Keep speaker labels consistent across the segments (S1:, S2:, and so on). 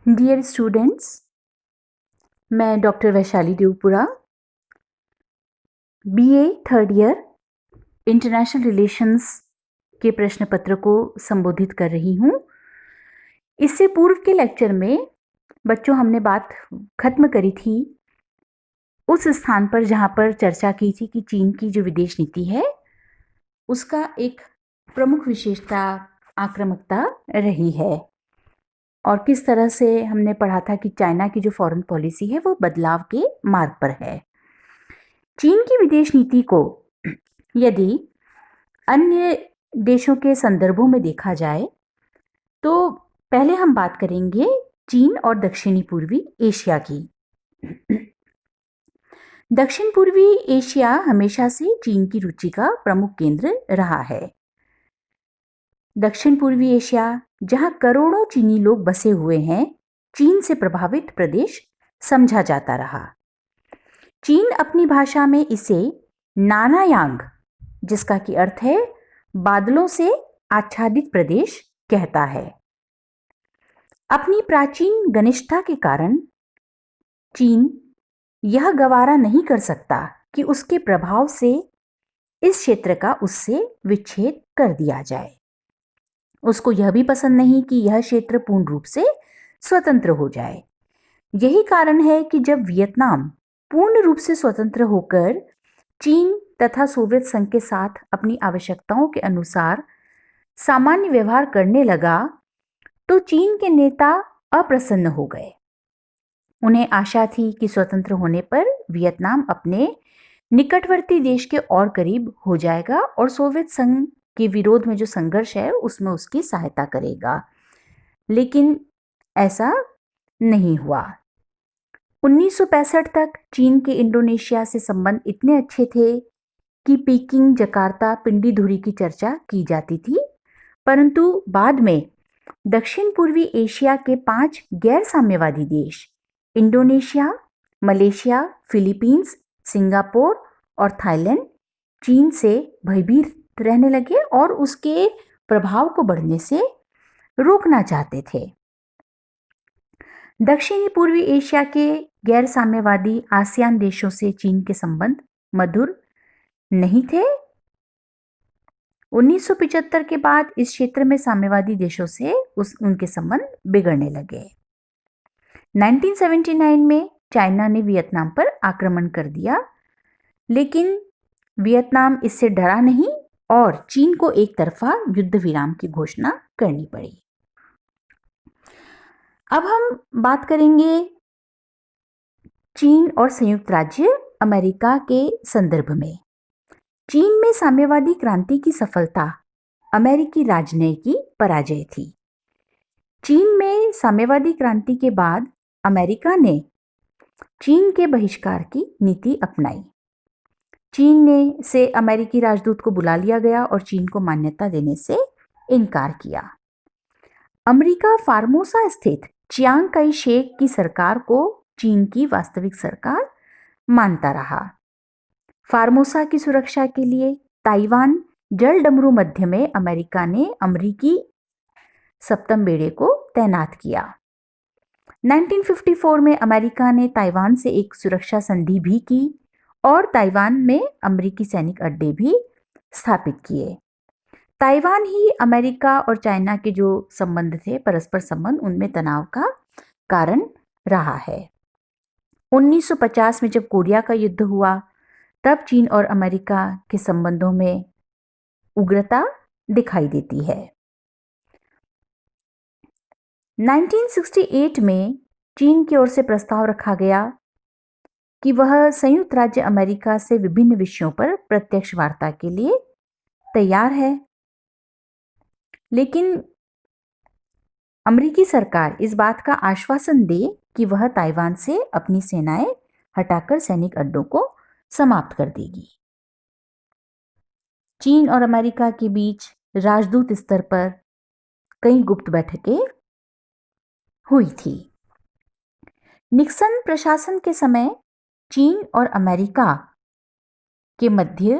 S1: Dear students, मैं doctor Vaishali Devpura BA third year international relations के प्रश्न पत्र को संबोधित कर रही हूँ। इससे पूर्व के लेक्चर में बच्चों हमने बात खत्म करी थी उस स्थान पर जहाँ पर चर्चा की थी कि चीन की जो विदेश नीति है उसका एक प्रमुख विशेषता आक्रामकता रही है और किस तरह से हमने पढ़ा था कि चाइना की जो फॉरेन पॉलिसी है वो बदलाव के मार्ग पर है। चीन की विदेश नीति को यदि अन्य देशों के संदर्भों में देखा जाए तो पहले हम बात करेंगे चीन और दक्षिणी पूर्वी एशिया की। दक्षिण पूर्वी एशिया हमेशा से चीन की रुचि का प्रमुख केंद्र रहा है। दक्षिण पूर्वी एशिया, जहां करोड़ों चीनी लोग बसे हुए हैं, चीन से प्रभावित प्रदेश समझा जाता रहा। चीन अपनी भाषा में इसे नानायांग, जिसका की अर्थ है बादलों से आच्छादित प्रदेश, कहता है। अपनी प्राचीन घनिष्ठता के कारण चीन यह गवारा नहीं कर सकता कि उसके प्रभाव से इस क्षेत्र का उससे विच्छेद कर दिया जाए। उसको यह भी पसंद नहीं कि यह क्षेत्र पूर्ण रूप से स्वतंत्र हो जाए। यही कारण है कि जब वियतनाम पूर्ण रूप से स्वतंत्र होकर चीन तथा सोवियत संघ के साथ अपनी आवश्यकताओं के अनुसार सामान्य व्यवहार करने लगा तो चीन के नेता अप्रसन्न हो गए। उन्हें आशा थी कि स्वतंत्र होने पर वियतनाम अपने निकटवर्ती देश के और करीब हो जाएगा और सोवियत संघ के विरोध में जो संघर्ष है उसमें उसकी सहायता करेगा, लेकिन ऐसा नहीं हुआ। 1965 तक चीन के इंडोनेशिया से संबंध इतने अच्छे थे कि पीकिंग, जकार्ता, पिंडी धुरी की चर्चा की जाती थी, परंतु बाद में दक्षिण पूर्वी एशिया के 5 गैर साम्यवादी देश इंडोनेशिया, मलेशिया, फिलीपींस, सिंगापुर और थाईलैंड चीन से भयभीत रहने लगे और उसके प्रभाव को बढ़ने से रोकना चाहते थे। दक्षिणी पूर्वी एशिया के गैर साम्यवादी आसियान देशों से चीन के संबंध मधुर नहीं थे। 1975 के बाद इस क्षेत्र में साम्यवादी देशों से उनके संबंध बिगड़ने लगे। 1979 में चाइना ने वियतनाम पर आक्रमण कर दिया, लेकिन वियतनाम इससे डरा नहीं और चीन को एक तरफा युद्ध विराम की घोषणा करनी पड़ी। अब हम बात करेंगे चीन और संयुक्त राज्य अमेरिका के संदर्भ में। चीन में साम्यवादी क्रांति की सफलता अमेरिकी राजनयिक की पराजय थी। चीन में साम्यवादी क्रांति के बाद अमेरिका ने चीन के बहिष्कार की नीति अपनाई। चीन ने से अमेरिकी राजदूत को बुला लिया गया और चीन को मान्यता देने से इनकार किया। अमेरिका फार्मोसा स्थित चियांग काई शेक की सरकार को चीन की वास्तविक सरकार मानता रहा। फार्मोसा की सुरक्षा के लिए ताइवान जलडमरू मध्य में अमेरिका ने अमेरिकी सप्तम बेड़े को तैनात किया। 1954 में अमेरिका ने ताइवान से एक सुरक्षा संधि भी की और ताइवान में अमेरिकी सैनिक अड्डे भी स्थापित किए। ताइवान ही अमेरिका और चाइना के जो संबंध थे, परस्पर संबंध, उनमें तनाव का कारण रहा है। 1950 में जब कोरिया का युद्ध हुआ तब चीन और अमेरिका के संबंधों में उग्रता दिखाई देती है। 1968 में चीन की ओर से प्रस्ताव रखा गया कि वह संयुक्त राज्य अमेरिका से विभिन्न विषयों पर प्रत्यक्ष वार्ता के लिए तैयार है, लेकिन अमेरिकी सरकार इस बात का आश्वासन दे कि वह ताइवान से अपनी सेनाएं हटाकर सैनिक अड्डों को समाप्त कर देगी। चीन और अमेरिका के बीच राजदूत स्तर पर कई गुप्त बैठकें हुई थी। निक्सन प्रशासन के समय चीन और अमेरिका के मध्य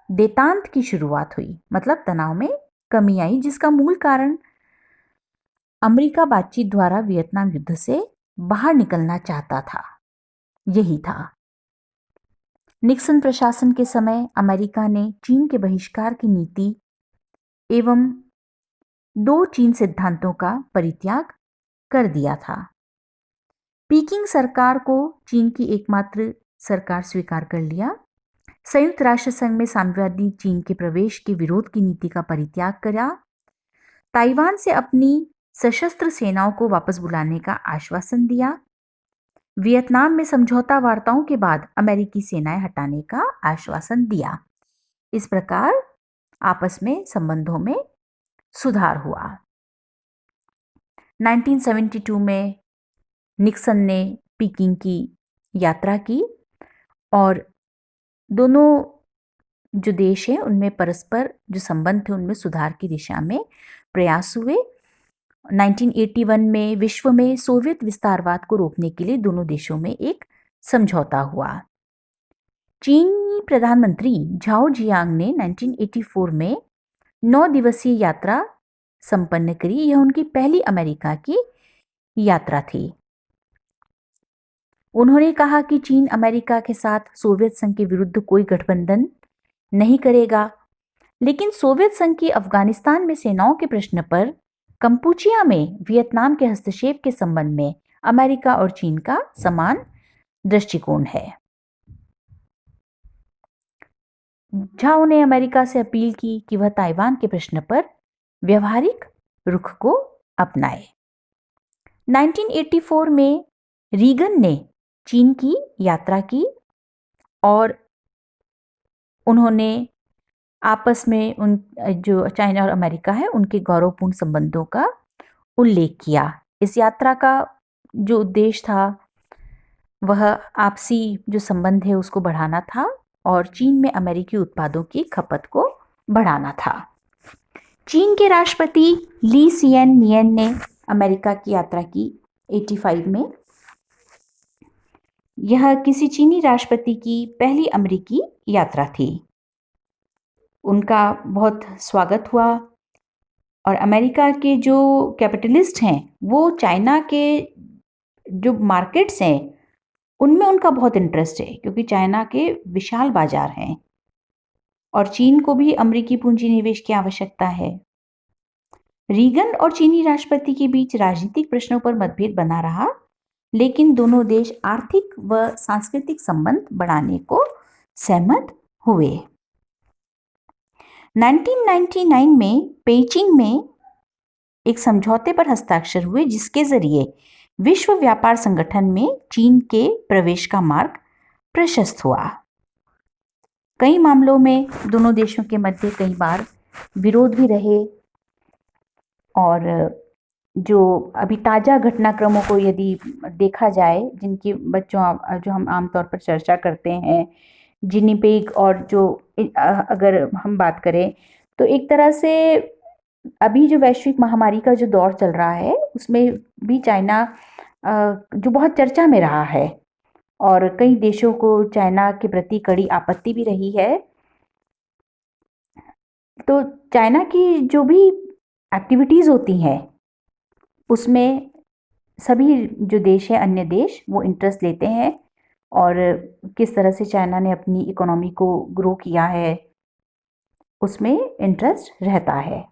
S1: देतांत की शुरुआत हुई, मतलब तनाव में कमी आई, जिसका मूल कारण अमेरिका बातचीत द्वारा वियतनाम युद्ध से बाहर निकलना चाहता था। यही था। निक्सन प्रशासन के समय अमेरिका ने चीन के बहिष्कार की नीति एवं दो चीन सिद्धांतों का परित्याग कर दिया था। पीकिंग सरकार को चीन की एकमात्र सरकार स्वीकार कर लिया। संयुक्त राष्ट्र संघ में साम्यवादी चीन के प्रवेश के विरोध की नीति का परित्याग करा। ताइवान से अपनी सशस्त्र सेनाओं को वापस बुलाने का आश्वासन दिया। वियतनाम में समझौता वार्ताओं के बाद अमेरिकी सेनाएं हटाने का आश्वासन दिया। इस प्रकार आपस में संबंधों में सुधार हुआ। 1972 में निक्सन ने पीकिंग की यात्रा की और दोनों जो देश हैं उनमें परस्पर जो संबंध थे उनमें सुधार की दिशा में प्रयास हुए। 1981 में विश्व में सोवियत विस्तारवाद को रोकने के लिए दोनों देशों में एक समझौता हुआ। चीनी प्रधानमंत्री झाओ जियांग ने 1984 में 9 दिवसीय यात्रा संपन्न करी। यह उनकी पहली अमेरिका की यात्रा थी। उन्होंने कहा कि चीन अमेरिका के साथ सोवियत संघ के विरुद्ध कोई गठबंधन नहीं करेगा, लेकिन सोवियत संघ की अफगानिस्तान में सेनाओं के प्रश्न पर कंपूचिया में वियतनाम के हस्तक्षेप के संबंध में अमेरिका और चीन का समान दृष्टिकोण है। झाओ ने अमेरिका से अपील की कि वह ताइवान के प्रश्न पर व्यवहारिक रुख को अपनाए। 1984 में रीगन ने चीन की यात्रा की और उन्होंने आपस में उन जो चाइना और अमेरिका है उनके गौरवपूर्ण संबंधों का उल्लेख किया। इस यात्रा का जो उद्देश्य था वह आपसी जो संबंध है उसको बढ़ाना था और चीन में अमेरिकी उत्पादों की खपत को बढ़ाना था। चीन के राष्ट्रपति ली सिएन नियन ने अमेरिका की यात्रा की 85 में। यह किसी चीनी राष्ट्रपति की पहली अमेरिकी यात्रा थी। उनका बहुत स्वागत हुआ और अमेरिका के जो कैपिटलिस्ट हैं वो चाइना के जो मार्केट्स हैं उनमें उनका बहुत इंटरेस्ट है, क्योंकि चाइना के विशाल बाजार हैं और चीन को भी अमेरिकी पूंजी निवेश की आवश्यकता है। रीगन और चीनी राष्ट्रपति के बीच राजनीतिक प्रश्नों पर मतभेद बना रहा, लेकिन दोनों देश आर्थिक व सांस्कृतिक संबंध बढ़ाने को सहमत हुए। 1999 में पेइचिंग में एक समझौते पर हस्ताक्षर हुए जिसके जरिए विश्व व्यापार संगठन में चीन के प्रवेश का मार्ग प्रशस्त हुआ। कई मामलों में दोनों देशों के मध्य कई बार विरोध भी रहे और जो अभी ताज़ा घटनाक्रमों को यदि देखा जाए, जिनकी बच्चों जो हम आमतौर पर चर्चा करते हैं, जिनीपेग और जो अगर हम बात करें तो एक तरह से अभी जो वैश्विक महामारी का जो दौर चल रहा है उसमें भी चाइना जो बहुत चर्चा में रहा है और कई देशों को चाइना के प्रति कड़ी आपत्ति भी रही है। तो चाइना की जो भी एक्टिविटीज़ होती हैं उसमें सभी जो देश हैं, अन्य देश, वो इंटरेस्ट लेते हैं और किस तरह से चाइना ने अपनी इकोनॉमी को ग्रो किया है उसमें इंटरेस्ट रहता है।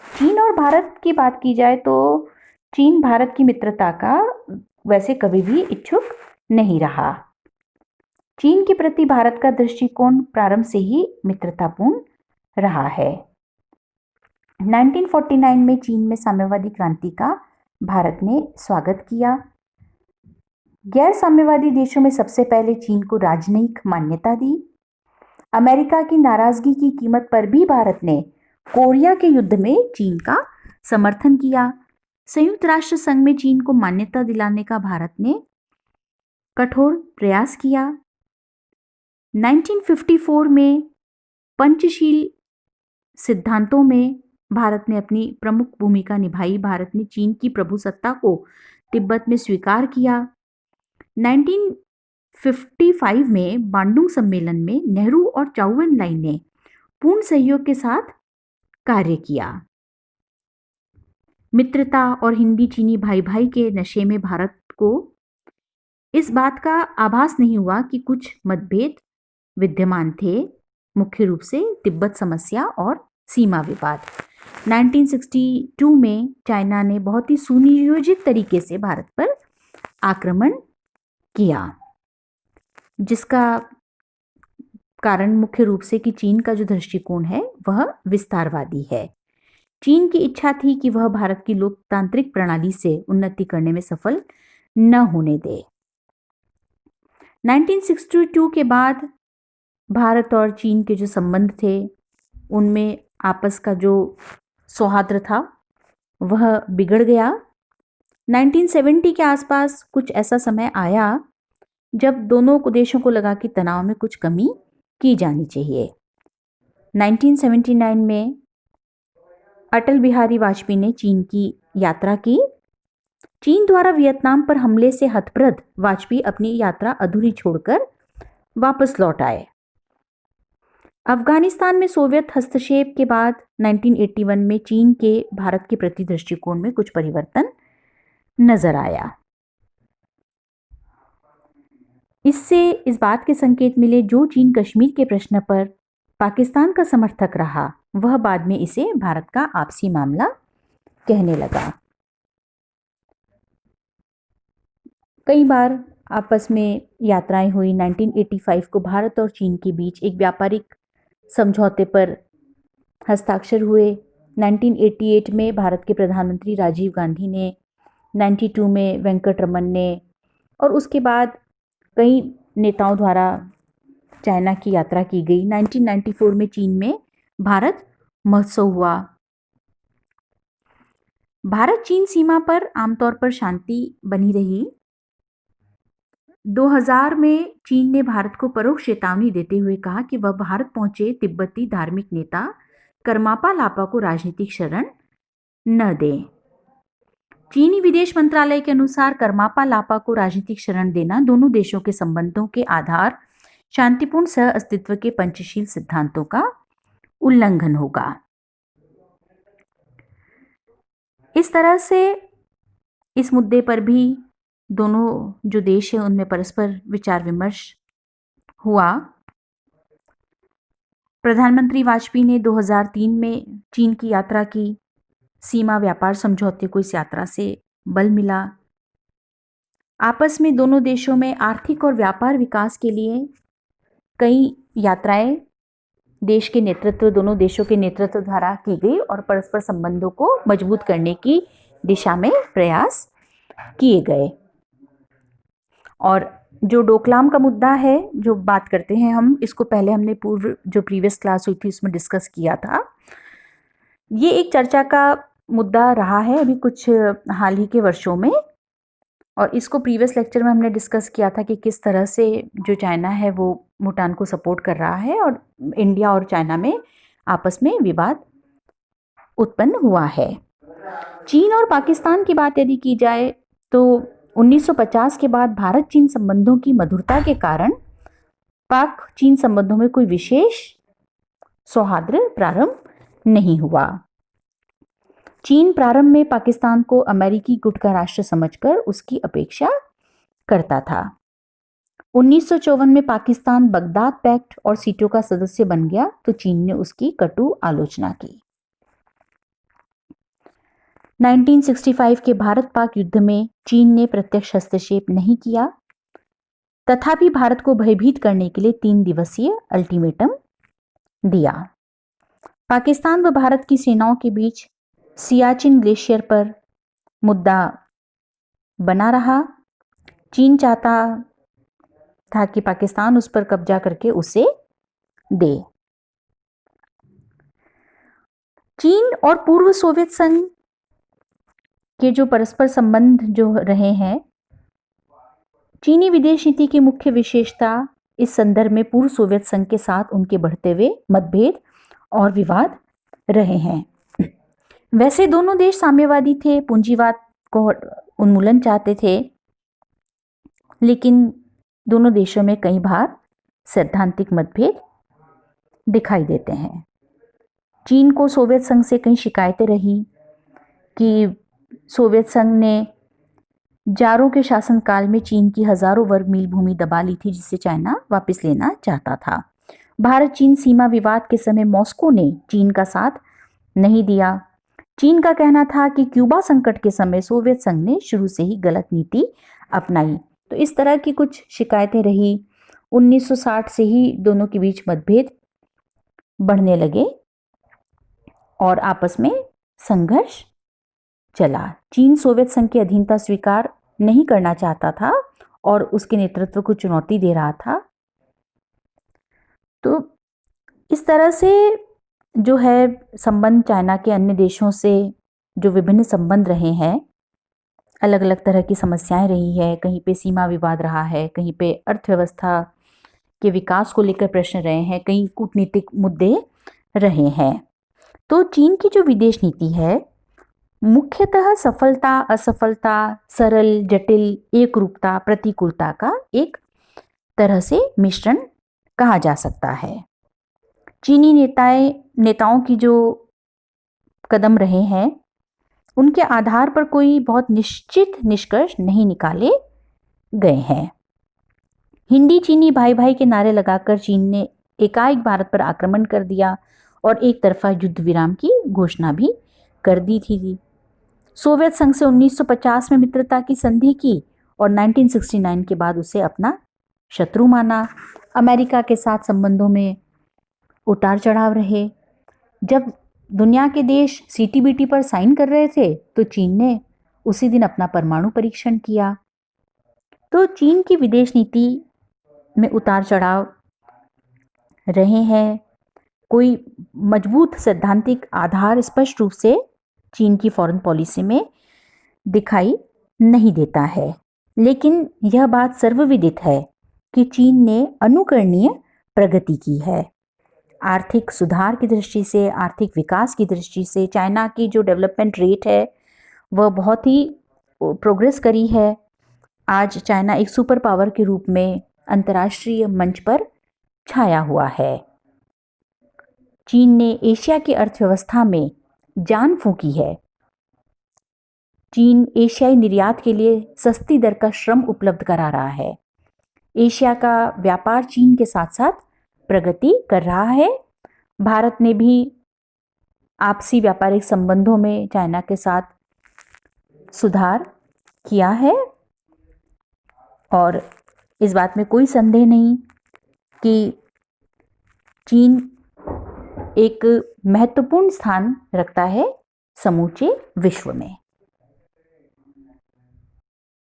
S1: चीन और भारत की बात की जाए तो चीन भारत की मित्रता का वैसे कभी भी इच्छुक नहीं रहा। चीन के प्रति भारत का दृष्टिकोण प्रारंभ से ही मित्रतापूर्ण रहा है। 1949 में चीन में साम्यवादी क्रांति का भारत ने स्वागत किया। गैर साम्यवादी देशों में सबसे पहले चीन को राजनयिक मान्यता दी। अमेरिका की नाराजगी की कीमत पर भी भारत ने कोरिया के युद्ध में चीन का समर्थन किया। संयुक्त राष्ट्र संघ में चीन को मान्यता दिलाने का भारत ने कठोर प्रयास किया। 1954 में पंचशील सिद्धांतों में भारत ने अपनी प्रमुख भूमिका निभाई। भारत ने चीन की प्रभुसत्ता को तिब्बत में स्वीकार किया। 1955 में बांडुंग सम्मेलन में नेहरू और चाउ एन लाई ने पूर्ण सहयोग के साथ कार्य किया। मित्रता और हिंदी चीनी भाई भाई के नशे में भारत को इस बात का आभास नहीं हुआ कि कुछ मतभेद विद्यमान थे, मुख्य रूप से तिब्बत समस्या और सीमा विवाद। 1962 में चाइना ने बहुत ही सुनियोजित तरीके से भारत पर आक्रमण किया, जिसका कारण मुख्य रूप से कि चीन का जो दृष्टिकोण है वह विस्तारवादी है। चीन की इच्छा थी कि वह भारत की लोकतांत्रिक प्रणाली से उन्नति करने में सफल न होने दे। 1962 के बाद भारत और चीन के जो संबंध थे उनमें आपस का जो सौहार्द था वह बिगड़ गया। 1970 के आसपास कुछ ऐसा समय आया जब दोनों देशों को लगा कि तनाव में कुछ कमी की जानी चाहिए। 1979 में अटल बिहारी वाजपेयी ने चीन की यात्रा की। चीन द्वारा वियतनाम पर हमले से हतप्रभ वाजपेयी अपनी यात्रा अधूरी छोड़कर वापस लौट आए। अफगानिस्तान में सोवियत हस्तक्षेप के बाद 1981 में चीन के भारत के प्रति दृष्टिकोण में कुछ परिवर्तन नजर आया। इससे इस बात के संकेत मिले जो चीन कश्मीर के प्रश्न पर पाकिस्तान का समर्थक रहा वह बाद में इसे भारत का आपसी मामला कहने लगा। कई बार आपस में यात्राएं हुई। 1985 को भारत और चीन के बीच एक व्यापारिक समझौते पर हस्ताक्षर हुए। 1988 में भारत के प्रधानमंत्री राजीव गांधी ने, 92 में वेंकट रमन ने और उसके बाद कई नेताओं द्वारा चाइना की यात्रा की गई। 1994 में चीन में भारत महोत्सव हुआ। भारत चीन सीमा पर आमतौर पर शांति बनी रही। 2000 में चीन ने भारत को परोक्ष चेतावनी देते हुए कहा कि वह भारत पहुंचे तिब्बती धार्मिक नेता करमापा लापा को राजनीतिक शरण न दे। चीनी विदेश मंत्रालय के अनुसार करमापा लापा को राजनीतिक शरण देना दोनों देशों के संबंधों के आधार शांतिपूर्ण सह अस्तित्व के पंचशील सिद्धांतों का उल्लंघन होगा। इस तरह से इस मुद्दे पर भी दोनों जो देश हैं उनमें परस्पर विचार विमर्श हुआ। प्रधानमंत्री वाजपेयी ने 2003 में चीन की यात्रा की। सीमा व्यापार समझौते को इस यात्रा से बल मिला। आपस में दोनों देशों में आर्थिक और व्यापार विकास के लिए कई यात्राएं देश के नेतृत्व, दोनों देशों के नेतृत्व द्वारा की गई और परस्पर संबंधों को मजबूत करने की दिशा में प्रयास किए गए। और जो डोकलाम का मुद्दा है, जो बात करते हैं हम, इसको पहले हमने जो प्रीवियस क्लास हुई थी उसमें डिस्कस किया था। ये एक चर्चा का मुद्दा रहा है अभी कुछ हाल ही के वर्षों में, और इसको प्रीवियस लेक्चर में हमने डिस्कस किया था कि किस तरह से जो चाइना है वो भूटान को सपोर्ट कर रहा है और इंडिया और चाइना में आपस में विवाद उत्पन्न हुआ है। चीन और पाकिस्तान की बात यदि की जाए तो 1950 के बाद भारत चीन संबंधों की मधुरता के कारण पाक चीन संबंधों में कोई विशेष सौहार्द प्रारंभ नहीं हुआ। चीन प्रारंभ में पाकिस्तान को अमेरिकी गुट का राष्ट्र समझकर उसकी अपेक्षा करता था। 1954 में पाकिस्तान बगदाद पैक्ट और सीटों का सदस्य बन गया तो चीन ने उसकी कटु आलोचना की। 1965 के भारत पाक युद्ध में चीन ने प्रत्यक्ष हस्तक्षेप नहीं किया, तथापि भारत को भयभीत करने के लिए 3 दिवसीय अल्टीमेटम दिया। पाकिस्तान व भारत की सेनाओं के बीच सियाचिन ग्लेशियर पर मुद्दा बना रहा। चीन चाहता था कि पाकिस्तान उस पर कब्जा करके उसे दे। चीन और पूर्व सोवियत संघ के जो परस्पर संबंध जो रहे हैं, चीनी विदेश नीति की मुख्य विशेषता इस संदर्भ में पूर्व सोवियत संघ के साथ उनके बढ़ते हुए मतभेद और विवाद रहे हैं। वैसे दोनों देश साम्यवादी थे, पूंजीवाद को उन्मूलन चाहते थे, लेकिन दोनों देशों में कई बार सैद्धांतिक मतभेद दिखाई देते हैं। चीन को सोवियत संघ से कई शिकायतें रही कि सोवियत संघ ने जारों के शासनकाल में चीन की हजारों वर्ग मील भूमि दबा ली थी, जिसे चाइना वापस लेना चाहता था। भारत चीन सीमा विवाद के समय मॉस्को ने चीन का साथ नहीं दिया। चीन का कहना था कि क्यूबा संकट के समय सोवियत संघ ने शुरू से ही गलत नीति अपनाई। तो इस तरह की कुछ शिकायतें रही। 1960 से ही दोनों के बीच मतभेद बढ़ने लगे और आपस में संघर्ष चला। चीन सोवियत संघ की अधीनता स्वीकार नहीं करना चाहता था और उसके नेतृत्व को चुनौती दे रहा था। तो इस तरह से जो है संबंध चाइना के अन्य देशों से जो विभिन्न संबंध रहे हैं, अलग अलग तरह की समस्याएं रही है। कहीं पे सीमा विवाद रहा है, कहीं पे अर्थव्यवस्था के विकास को लेकर प्रश्न रहे हैं, कहीं कूटनीतिक मुद्दे रहे हैं। तो चीन की जो विदेश नीति है मुख्यतः सफलता, असफलता, सरल, जटिल, एकरूपता, प्रतिकूलता का एक तरह से मिश्रण कहा जा सकता है। चीनी नेताओं की जो कदम रहे हैं उनके आधार पर कोई बहुत निश्चित निष्कर्ष नहीं निकाले गए हैं। हिंदी चीनी भाई भाई के नारे लगाकर चीन ने एकाएक भारत पर आक्रमण कर दिया और एक तरफा युद्ध विराम की घोषणा भी कर दी थी। सोवियत संघ से 1950 में मित्रता की संधि की और 1969 के बाद उसे अपना शत्रु माना। अमेरिका के साथ संबंधों में उतार चढ़ाव रहे। जब दुनिया के देश सीटीबीटी पर साइन कर रहे थे तो चीन ने उसी दिन अपना परमाणु परीक्षण किया। तो चीन की विदेश नीति में उतार चढ़ाव रहे हैं। कोई मजबूत सैद्धांतिक आधार स्पष्ट रूप से चीन की फॉरेन पॉलिसी में दिखाई नहीं देता है, लेकिन यह बात सर्वविदित है कि चीन ने अनुकरणीय प्रगति की है। आर्थिक सुधार की दृष्टि से, आर्थिक विकास की दृष्टि से चाइना की जो डेवलपमेंट रेट है वह बहुत ही प्रोग्रेस करी है। आज चाइना एक सुपर पावर के रूप में अंतर्राष्ट्रीय मंच पर छाया हुआ है। चीन ने एशिया की अर्थव्यवस्था में जान फूंकी है। चीन एशियाई निर्यात के लिए सस्ती दर का श्रम उपलब्ध करा रहा है। एशिया का व्यापार चीन के साथ साथ प्रगति कर रहा है। भारत ने भी आपसी व्यापारिक संबंधों में चाइना के साथ सुधार किया है और इस बात में कोई संदेह नहीं कि चीन एक महत्वपूर्ण स्थान रखता है समूचे विश्व में।